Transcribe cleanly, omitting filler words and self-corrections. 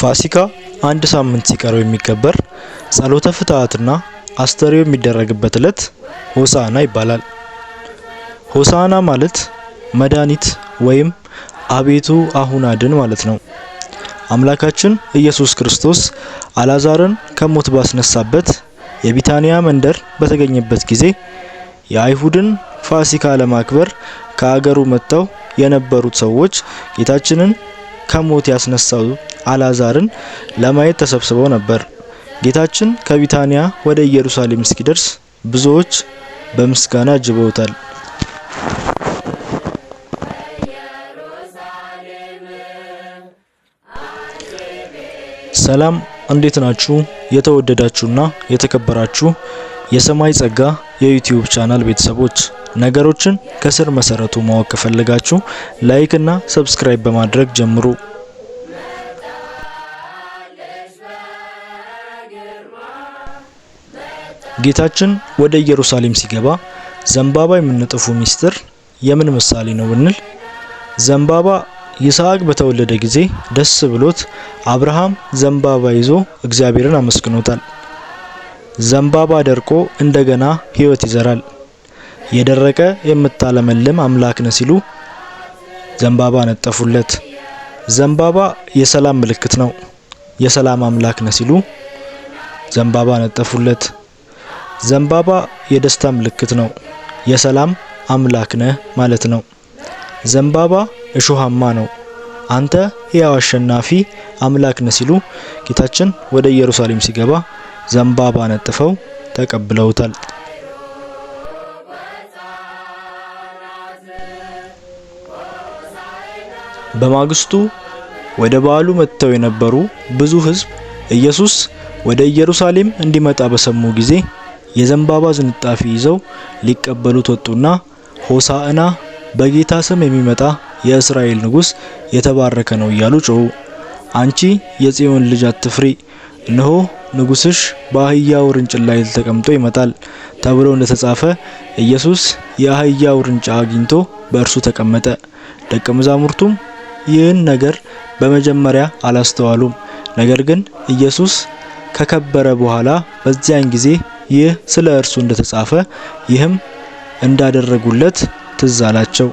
ፋሲካ አንድ ሳምንት ሲቀረው የሚከበር ጸሎተ ፍትሐትና አስተርእዮ የሚደረግበት ዕለት ሆሳዕና ይባላል። ሆሳዕና ማለት መድኃኒት ወይም አቤቱ አሁን አድን ማለት ነው። አምላካችን ኢየሱስ ክርስቶስ አልዓዛርን ከሞት ባስነሳበት የቢታንያ መንደር በተገኘበት ጊዜ የአይሁድን ፋሲካ ለማክበር ከአገሩ መጥተው የነበሩት ሰዎች ጌታችንን ከሞት ያስነሳው አልዓዛርን ለማየት ተሰብስበው ነበር። ጌታችን ከቢታንያ ወደ ኢየሩሳሌም እስኪደርስ ብዙዎች በምስጋና አጅበውታል። ሰላም፣ እንዴት ናችሁ? የተወደዳችሁና የተከበራችሁ የሰማይ ጸጋ የዩቲዩብ ቻናል ቤተሰቦች፣ ነገሮችን ከስር መሰረቱ ማወቅ ከፈለጋችሁ ላይክ እና ሰብስክራይብ በማድረግ ጀምሩ። ጌታችን ወደ ኢየሩሳሌም ሲገባ ዘንባባ የምንጥፉ ሚስጥር የምን ምሳሌ ነው ብንል፣ ዘንባባ ይስሐቅ በተወለደ ጊዜ ደስ ብሎት አብርሃም ዘንባባ ይዞ እግዚአብሔርን አመስግኖታል። ዘንባባ ደርቆ እንደገና ሕይወት ይዘራል። የደረቀ የምታለመልም አምላክ ነህ ሲሉ ዘንባባ ነጠፉለት። ዘንባባ የሰላም ምልክት ነው። የሰላም አምላክ ነህ ሲሉ ዘንባባ ነጠፉለት። ዘንባባ የደስታ ምልክት ነው። የሰላም አምላክ ነህ ማለት ነው። ዘንባባ እሾሃማ ነው። አንተ ሕያው አሸናፊ አምላክ ነህ ሲሉ ጌታችን ወደ ኢየሩሳሌም ሲገባ ዘንባባ ነጥፈው ተቀብለውታል። በማግስቱ ወደ በዓሉ መጥተው የነበሩ ብዙ ሕዝብ ኢየሱስ ወደ ኢየሩሳሌም እንዲመጣ በሰሙ ጊዜ የዘንባባ ዝንጣፊ ይዘው ሊቀበሉት ወጡና ሆሳዕና በጌታ ስም የሚመጣ የእስራኤል ንጉሥ የተባረከ ነው እያሉ ጮሁ። አንቺ የጽዮን ልጅ አትፍሪ፣ እነሆ ንጉሥሽ በአህያ ውርንጭላ ላይ ተቀምጦ ይመጣል ተብሎ እንደተጻፈ ኢየሱስ የአህያ ውርንጫ አግኝቶ በእርሱ ተቀመጠ። ደቀ መዛሙርቱም ይህን ነገር በመጀመሪያ አላስተዋሉም። ነገር ግን ኢየሱስ ከከበረ በኋላ በዚያን ጊዜ ይህ ስለ እርሱ እንደተጻፈ ይህም እንዳደረጉለት ትዝ አላቸው።